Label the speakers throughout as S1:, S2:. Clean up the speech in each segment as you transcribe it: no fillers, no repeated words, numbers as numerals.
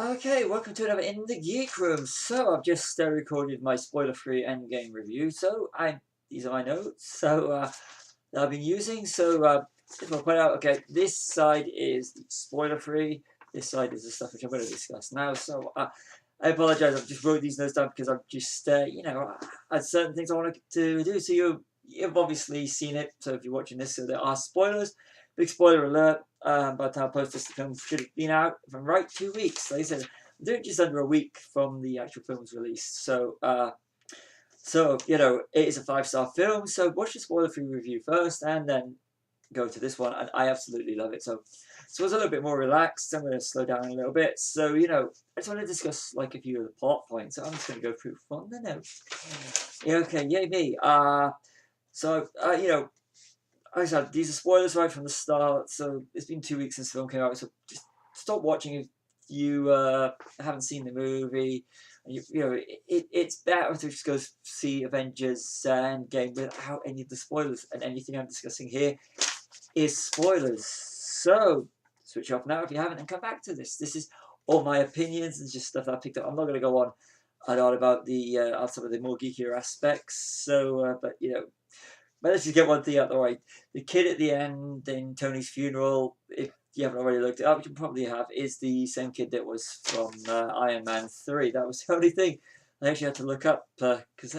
S1: Okay, welcome to another In the Geek Room. So I've just recorded my spoiler-free Endgame review. These are my notes. That I've been using. If I point out, okay, this side is spoiler-free. This side is the stuff which I'm going to discuss now. I apologize. I've just wrote these notes down because I've just had certain things I wanted to do. So you've obviously seen it. So if you're watching this, so there are spoilers. Big spoiler alert. By the time I post this, the film should have been out, if I'm right, 2 weeks. Like I said, I'm doing just under a week from the actual film's release. It is a 5-star film. So watch the spoiler-free review first, and then go to this one. And I absolutely love it. So it's a little bit more relaxed. I'm going to slow down a little bit. I just want to discuss like a few of the plot points. So I'm just going to go through from the notes. Yeah, okay, yay me. Like I said, these are spoilers right from the start. So it's been 2 weeks since the film came out. So just stop watching if you haven't seen the movie. It's better to just go see Avengers Endgame without any of the spoilers. And anything I'm discussing here is spoilers. So switch off now if you haven't, and come back to this. This is all my opinions and just stuff that I picked up. I'm not going to go on a lot about some of the more geekier aspects. But let's just get one thing out of the way. The kid at the end in Tony's funeral, if you haven't already looked it up, you probably have, is the same kid that was from Iron Man 3. That was the only thing I actually had to look up because,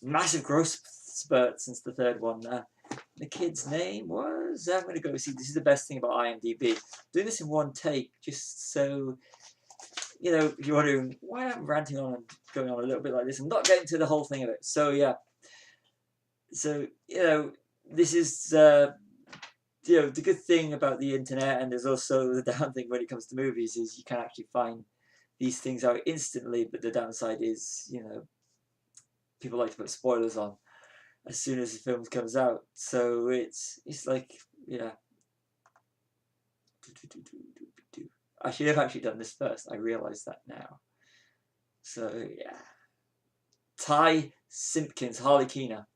S1: massive growth spurt since the third one. The kid's name was, I'm going to go see, this is the best thing about IMDb. Doing this in one take, just so, if you're wondering why I'm ranting on and going on a little bit like this, I'm not getting to the whole thing of it. This is the good thing about the internet, and there's also the down thing when it comes to movies, is you can actually find these things out instantly, but the downside is, people like to put spoilers on as soon as the film comes out. So it's like, yeah. I should have actually done this first. I realise that now. So yeah. Ty Simpkins, Harley Keener.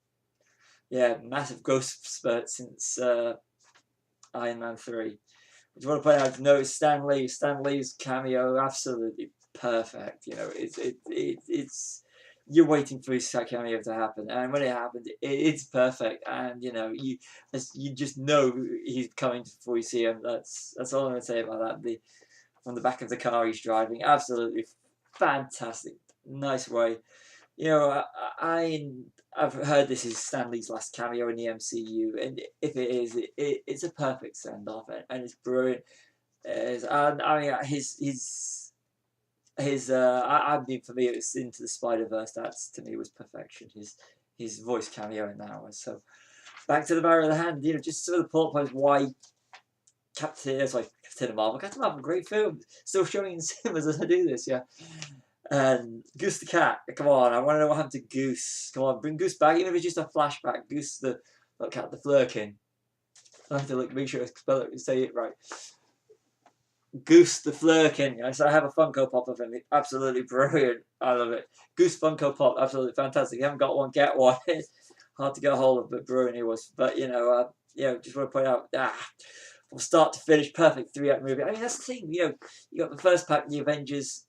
S1: Yeah, massive growth spurt since Iron Man 3. I just want to point out, notice Stan Lee. Stan Lee's cameo, absolutely perfect. It's you're waiting for his cameo to happen, and when it happened, it's perfect. And you just know he's coming before you see him. That's all I'm going to say about that. From the back of the car he's driving, absolutely fantastic, nice way. I've heard this is Stan Lee's last cameo in the MCU, and if it is, it's a perfect send off, and it's brilliant. And I mean, for me, it was Into the Spider-Verse. That's to me was perfection. His voice cameo in that one. So back to the matter of the hand. Just some of the plot points why Captain Marvel, great film, still showing in cinemas as I do this. Yeah. And Goose the cat, come on, I want to know what happened to Goose. Come on, bring Goose back, even if it's just a flashback. Goose the cat, the Flurkin. I have to make sure I spell it and say it right. Goose the Flurkin. I have a Funko Pop of him. Absolutely brilliant. I love it. Goose Funko Pop, absolutely fantastic. If you haven't got one, get one. It's hard to get a hold of, but brilliant he was. But just want to point out, from start to finish, perfect 3-act movie. I mean, that's the thing. You got the first pack, the Avengers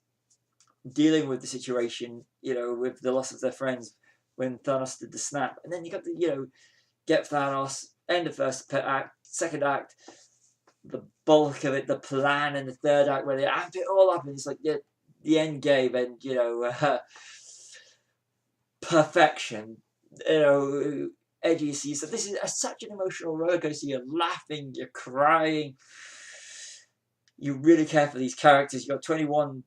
S1: dealing with the situation, with the loss of their friends when Thanos did the snap, and then you got get Thanos, end of first act, second act, the bulk of it, the plan, and the third act where they amp it all up, and it's like the end game, and perfection, edgy. So this is such an emotional roller coaster. You're laughing, you're crying, you really care for these characters. You got 21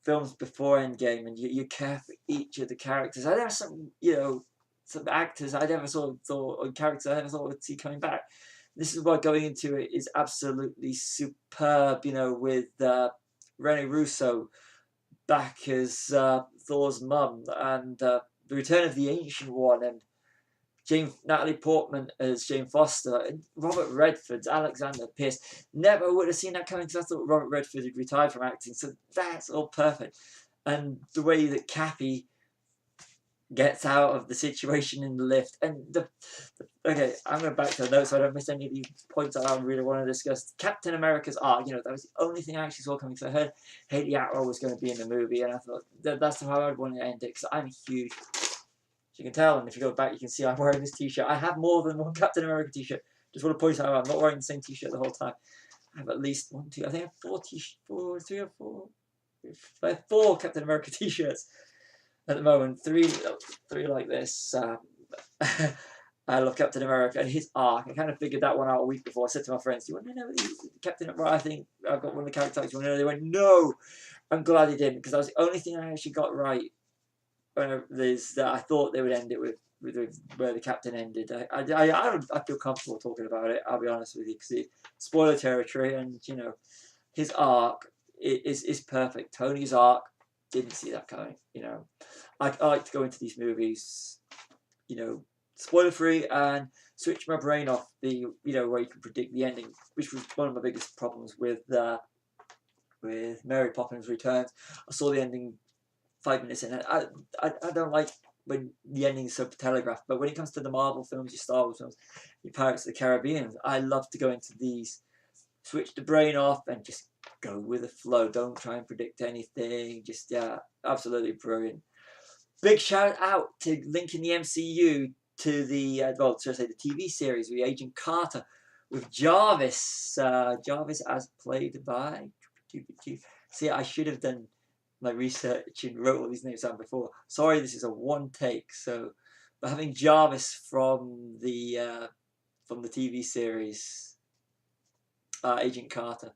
S1: films before Endgame, and you care for each of the characters. I never some actors I never thought, or characters I never thought would see coming back. This is why going into it is absolutely superb. With Rene Russo back as Thor's mum, and the return of the Ancient One, and Natalie Portman as Jane Foster, and Robert Redford, Alexander Pierce. Never would have seen that coming because I thought Robert Redford had retired from acting. So that's all perfect. And the way that Cappy gets out of the situation in the lift, and okay, I'm going back to the notes so I don't miss any of these points that I really want to discuss. Captain America's arc, that was the only thing I actually saw coming. So I heard Haley Atwell was going to be in the movie, and I thought that's how I'd want to end it, because I'm huge. As you can tell, and if you go back, you can see I'm wearing this T-shirt. I have more than one Captain America T-shirt. Just want to point out I'm not wearing the same T-shirt the whole time. I have at least one, two. I think I have three or four. I have 4 Captain America T-shirts at the moment. Three like this. I love Captain America and his arc. I kind of figured that one out a week before. I said to my friends, "Do you want to know Captain America? I think I've got one of the characters. You want to know?" They went, "No." I'm glad they didn't, because that was the only thing I actually got right. There's that I thought they would end it with where the captain ended. I feel comfortable talking about it. I'll be honest with you, because it's spoiler territory, and his arc is perfect. Tony's arc, didn't see that coming. I like to go into these movies, spoiler free, and switch my brain off the where you can predict the ending, which was one of my biggest problems with Mary Poppins Returns. I saw the ending 5 minutes in. I don't like when the ending is so telegraphed, but when it comes to the Marvel films, your Star Wars films, your Pirates of the Caribbean, I love to go into these, switch the brain off, and just go with the flow. Don't try and predict anything. Just absolutely brilliant. Big shout out to linking the MCU to the should I say the TV series with Agent Carter, with Jarvis. Jarvis as played by. See, I should have done my research and wrote all these names down before. Sorry, this is a one take. But having Jarvis from the TV series, Agent Carter,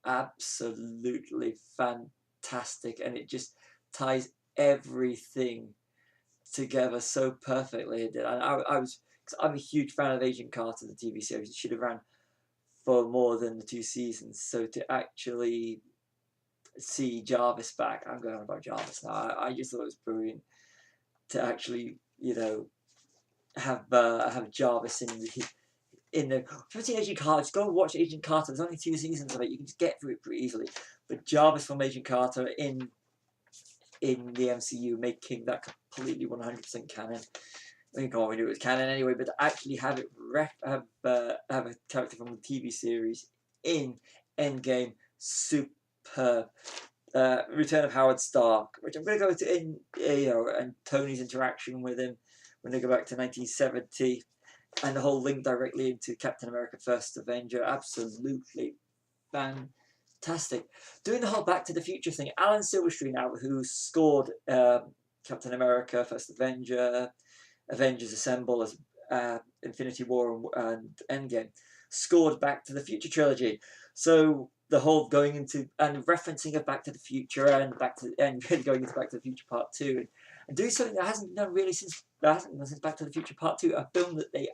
S1: absolutely fantastic, and it just ties everything together so perfectly. And I'm a huge fan of Agent Carter, the TV series. It should have ran for more than the 2 seasons. So to actually see Jarvis back, I'm going on about Jarvis now. I just thought it was brilliant to actually, have Jarvis in the. If you've seen Agent Carter, just go and watch Agent Carter. There's only 2 seasons of it. You can just get through it pretty easily. But Jarvis from Agent Carter in the MCU, making that completely 100% canon. I think we knew it was canon anyway, but to actually have it have a character from the TV series in Endgame, superb. Return of Howard Stark, which I'm going to go to and Tony's interaction with him when they go back to 1970, and the whole link directly into Captain America: First Avenger. Absolutely fantastic. Doing the whole Back to the Future thing. Alan Silverstreet now, who scored Captain America: First Avenger, Avengers Assemble, as Infinity War and Endgame, scored Back to the Future trilogy. So the whole going into and referencing of Back to the Future and really going into Back to the Future Part 2, and doing something that hasn't been done really since Back to the Future Part 2, a film that they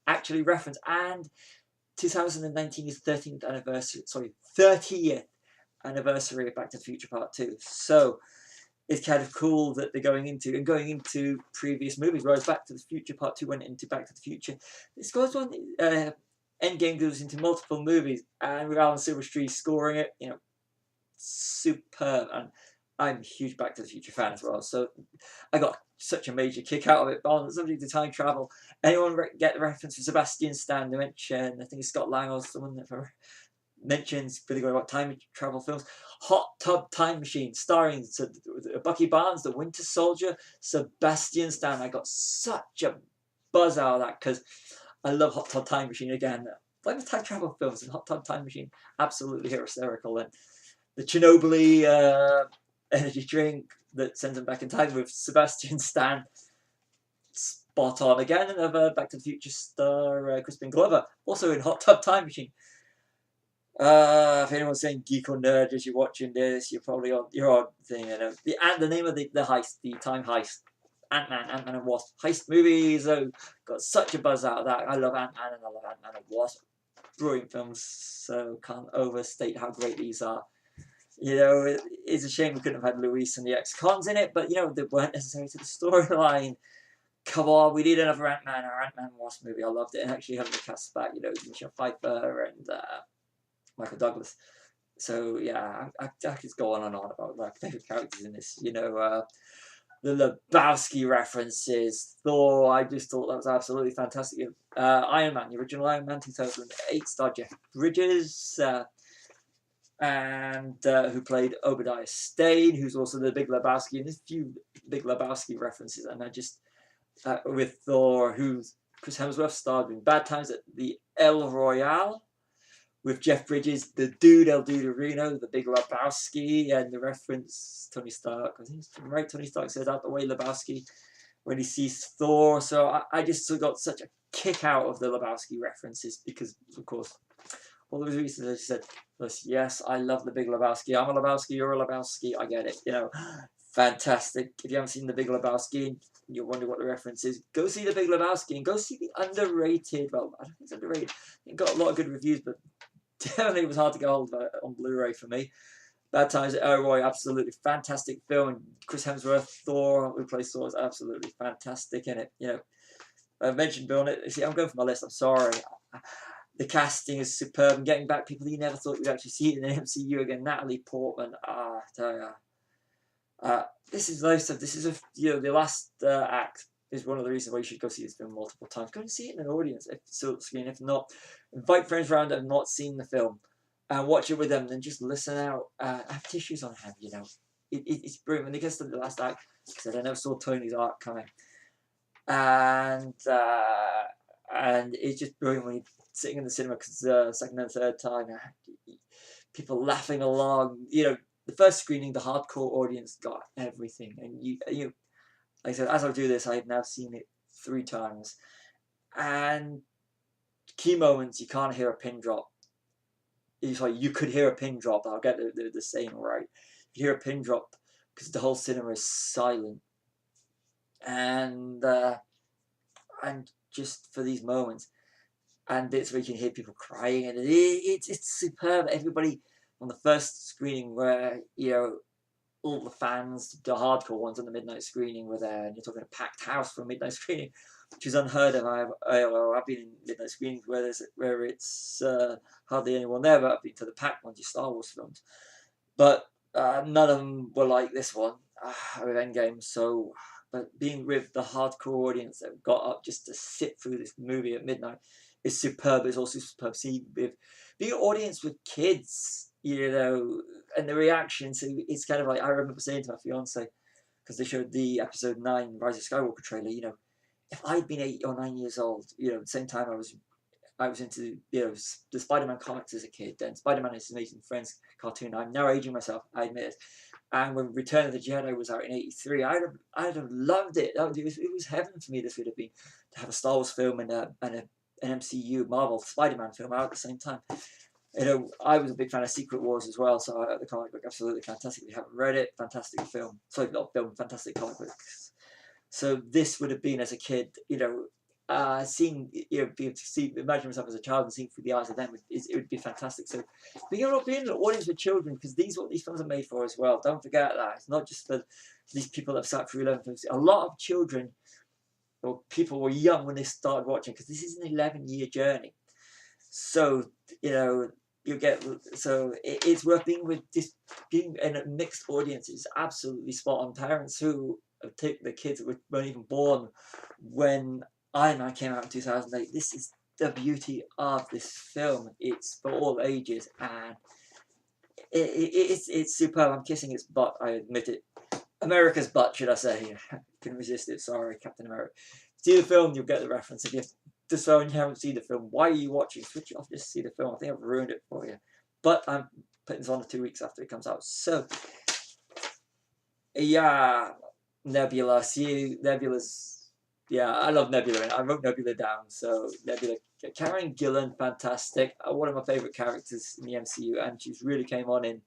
S1: actually reference. And 2019 is 13th anniversary, 30th anniversary of Back to the Future Part 2. So it's kind of cool that they're going into previous movies, whereas Back to the Future Part 2 went into Back to the Future. This goes on. Endgame goes into multiple movies, and with Alan Silverstreet scoring it, superb. And I'm a huge Back to the Future fan as well, so I got such a major kick out of it. But on the subject of time travel, anyone get the reference to Sebastian Stan? They mention, I think it's Scott Lang or someone that mentions really good about time travel films. Hot Tub Time Machine, starring Bucky Barnes, the Winter Soldier, Sebastian Stan. I got such a buzz out of that, because I love Hot Tub Time Machine again. Like the time travel films, and Hot Tub Time Machine, absolutely hysterical. And the Chernobyl energy drink that sends them back in time with Sebastian Stan, spot on again. Another Back to the Future star, Crispin Glover, also in Hot Tub Time Machine. If anyone's saying geek or nerd as you're watching this, you're probably on your own thing. The name of the heist, the time heist, Ant-Man and Wasp heist movies. Got such a buzz out of that. I love Ant-Man and I love Ant-Man and Wasp. Brilliant films. So can't overstate how great these are. It's a shame we couldn't have had Luis and the ex-cons in it, but they weren't necessary to the storyline. Come on, we need another Ant-Man or Ant-Man Wasp movie. I loved it, and actually having the cast back, Michelle Pfeiffer and Michael Douglas. So yeah, I could go on and on about my favourite characters in this. the Lebowski references, Thor. I just thought that was absolutely fantastic. Iron Man, the original Iron Man, 2008, starred Jeff Bridges, and who played Obadiah Stane, who's also the Big Lebowski, and there's a few Big Lebowski references, and I just with Thor, who's Chris Hemsworth starred in Bad Times at the El Royale with Jeff Bridges, the dude El Duderino, the Big Lebowski, and the reference Tony Stark. I think it's right. Tony Stark says out the way Lebowski when he sees Thor. So I just got such a kick out of the Lebowski references because, of course, all those reasons I just said, yes, I love the Big Lebowski. I'm a Lebowski, you're a Lebowski. I get it. Fantastic. If you haven't seen the Big Lebowski, you wonder what the reference is, go see the Big Lebowski and go see the underrated. Well, I don't think it's underrated. It got a lot of good reviews, but definitely it was hard to get hold of it on Blu-ray for me. Bad Times at El Roy, absolutely fantastic film. And Chris Hemsworth, Thor, who plays Thor, is absolutely fantastic in it. I mentioned Bill on it. See, I'm going for my list. I'm sorry. The casting is superb. And getting back people you never thought you'd actually see it in the MCU again. Natalie Portman. I tell ya. This is nice stuff. This is the last act is one of the reasons why you should go see this film multiple times. Go and see it in an audience, if so screen. If not, invite friends around that have not seen the film and watch it with them. Then just listen out. Have tissues on hand. It's brilliant. When it gets to the last act, because I never saw Tony's arc coming, and it's just brilliant when you're sitting in the cinema because second and third time, people laughing along. The first screening, the hardcore audience got everything, and you like I said, as I do this, I have now seen it 3 times, and key moments you can't hear a pin drop. It's like you could hear a pin drop. I'll get the saying right. You hear a pin drop because the whole cinema is silent, and just for these moments, and bits where you can hear people crying, and it's superb. Everybody on the first screening where all the fans, the hardcore ones on the midnight screening were there, and you're talking a packed house for a midnight screening, which is unheard of. I've been in midnight screenings where it's hardly anyone there, but I've been to the packed ones, your Star Wars films. But none of them were like this one with Endgame. So, but being with the hardcore audience that got up just to sit through this movie at midnight is superb. It's also superb. See, with being an audience with kids, and the reaction. So it's kind of like, I remember saying to my fiance, because they showed the episode 9 Rise of Skywalker trailer, if I'd been 8 or 9 years old, at the same time I was into the Spider-Man comics as a kid, and Spider-Man is Amazing Friends cartoon. I'm now aging myself, I admit it. And when Return of the Jedi was out in '83, I'd have loved it. It was heaven for me. This would have been to have a Star Wars film and an MCU Marvel Spider-Man film out at the same time. I was a big fan of Secret Wars as well, so the comic book absolutely fantastic. If you haven't read it, fantastic film. Sorry, not film, fantastic comic books. So this would have been as a kid, seeing, be able to see, imagine myself as a child and seeing through the eyes of them, it would be fantastic. So being in an audience with children, because these are what these films are made for as well. Don't forget that. It's not just for these people that have sat through 11 films. A lot of children or people were young when they started watching, because this is an 11-year journey. So, it's worth being in a mixed audience is absolutely spot on. Parents who take the kids that weren't even born when Iron Man came out in 2008. This is the beauty of this film. It's for all ages, and it's superb. I'm kissing its butt. I admit it. America's butt, should I say? Couldn't resist it. Sorry, Captain America. See the film, you'll get the reference. If you haven't seen the film, why are you watching? Switch it off, just see the film. I think I've ruined it for you. But I'm putting this on 2 weeks after it comes out. So, yeah, Nebula. See, Nebula's... Yeah, I love Nebula. I wrote Nebula down. So, Nebula. Karen Gillan, fantastic. One of my favourite characters in the MCU. And she's really came on in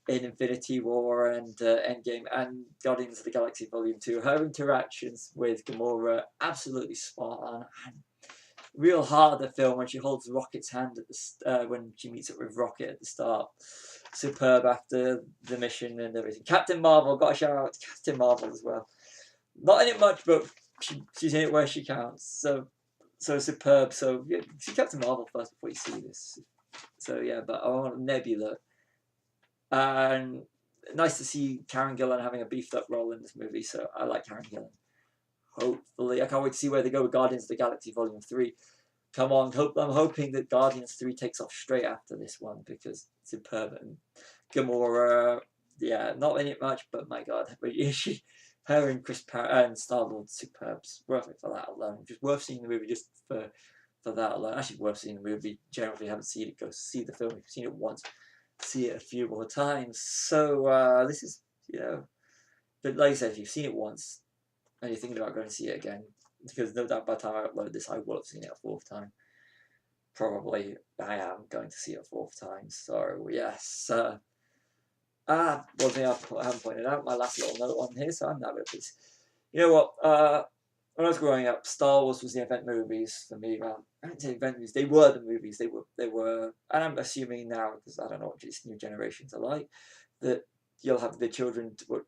S1: Infinity War and Endgame and Guardians of the Galaxy Volume 2. Her interactions with Gamora, absolutely spot on. And real hard the film when she holds Rocket's hand at the when she meets up with Rocket at the start. Superb after the mission and everything. Captain Marvel, got a shout out to Captain Marvel as well. Not in it much, but she's in it where she counts. So superb. So yeah, see Captain Marvel first before you see this. So yeah, but I want Nebula. And nice to see Karen Gillan having a beefed up role in this movie, so I like Karen Gillan. Hopefully, I can't wait to see where they go with Guardians of the Galaxy Volume 3. Come on, I'm hoping that Guardians 3 takes off straight after this one, because it's superb. And Gamora, yeah, not in it much, but my god, her and Chris Pratt and Star-Lord, superb. Worth it for that alone. Just worth seeing the movie just for that alone. Actually, worth seeing the movie. Generally, if you haven't seen it, go see the film. If you've seen it once, see it a few more times. So this is, but like I said, if you've seen it once and you're thinking about going to see it again, because no doubt by the time I upload this, I will have seen it a fourth time. Probably I am going to see it a fourth time. So yes. One thing I haven't pointed out, my last little note on here, so I'm not please. You know what? When I was growing up, Star Wars was the event movies for me. Well, I don't say event movies; they were the movies. They were, and I'm assuming now, because I don't know what these new generations are like, that you'll have the children to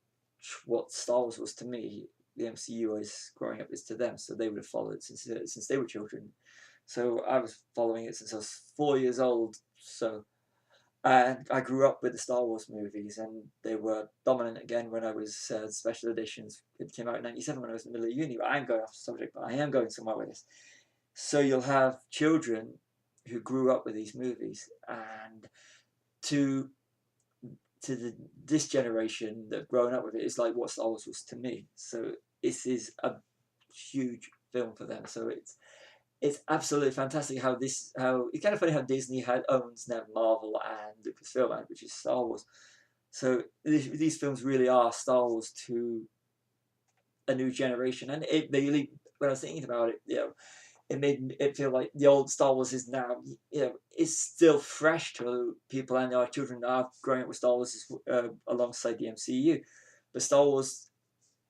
S1: what Star Wars was to me. The MCU is growing up is to them, so they would have followed since they were children. So I was following it since I was 4 years old. So. And I grew up with the Star Wars movies, and they were dominant again when I was special editions. It came out in '97 when I was in the middle of uni. But I'm going off the subject, but I am going somewhere with this. So you'll have children who grew up with these movies, and to this generation that have grown up with it, it's like what Star Wars was to me. So this is a huge film for them. So it's absolutely fantastic how it's kind of funny how Disney owns now Marvel and Lucasfilm, which is Star Wars. So these films really are Star Wars to a new generation, and it really, when I was thinking about it, it made it feel like the old Star Wars is now, is still fresh to people, and our children are growing up with Star Wars alongside the MCU, but Star Wars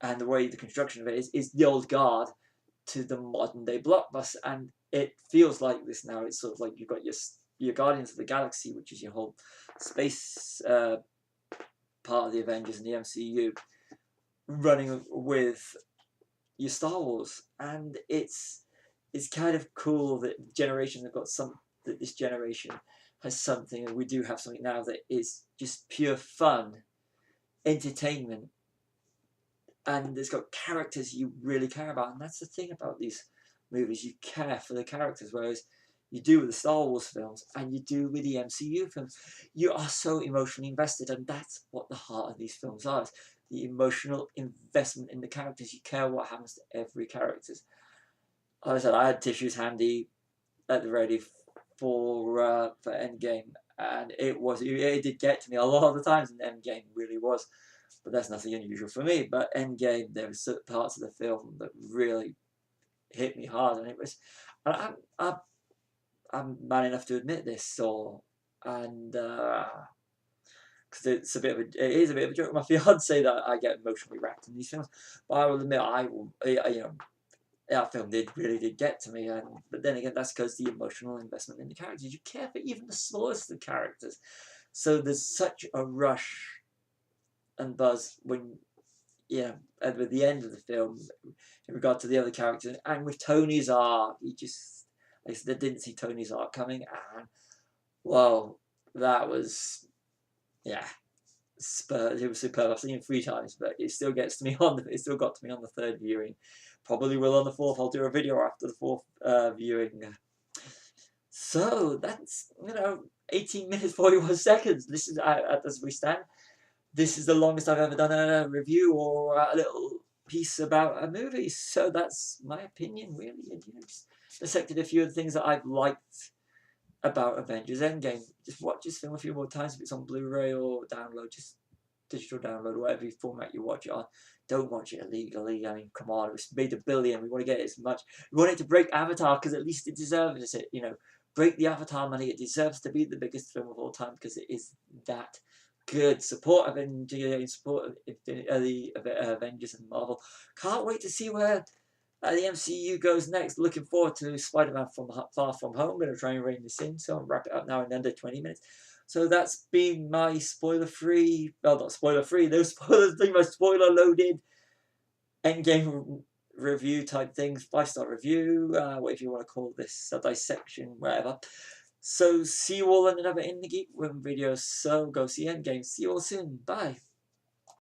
S1: and the way the construction of it is the old guard to the modern day blockbuster, and it feels like this now. It's sort of like you've got your Guardians of the Galaxy, which is your whole space part of the Avengers and the MCU, running with your Star Wars, and it's kind of cool that generations have got that this generation has something, and we do have something now that is just pure fun, entertainment, and it's got characters you really care about, and that's the thing about these movies. You care for the characters, whereas you do with the Star Wars films and you do with the MCU films. You are so emotionally invested, and that's what the heart of these films are. It's the emotional investment in the characters. You care what happens to every character. Like I said, I had tissues handy at the ready for Endgame, and it did get to me a lot of the times, and Endgame really was. But that's nothing unusual for me. But Endgame, there were certain parts of the film that really hit me hard, and it was. And I'm man enough to admit this, and because it is a bit of a joke with my fiance that I get emotionally wrapped in these films. But I will admit, that film really did get to me, but then again, that's because the emotional investment in the characters. You care for even the smallest of the characters, so there's such a rush and buzz when at the end of the film in regard to the other characters, and with Tony's arc, I didn't see Tony's arc coming, and well, that was it was superb. I've seen it 3 times, but it still got to me on the third viewing. Probably will on the fourth. I'll do a video after the fourth viewing. So that's 18 minutes 41 seconds. This is as we stand. This is the longest I've ever done a review or a little piece about a movie. So that's my opinion, really. And just dissected a few of the things that I've liked about Avengers Endgame. Just watch this film a few more times if it's on Blu-ray or download, just digital download, whatever format you watch it on. Don't watch it illegally. I mean, come on, it's made $1 billion. We want to get it as much. We want it to break Avatar because at least it deserves it. Break the Avatar money. It deserves to be the biggest film of all time because it is that good. Support Avengers, support the Avengers and Marvel. Can't wait to see where the MCU goes next. Looking forward to Spider-Man from Far From Home. I'm going to try and rein this in, so I'll wrap it up now in under 20 minutes. So that's been my spoiler-free, well, not spoiler-free, no spoilers, been my spoiler-loaded Endgame review type things, 5-star review, whatever you want to call this, a dissection, whatever. So see you all in another In the Geek Room video. So go see Endgame. See you all soon. Bye.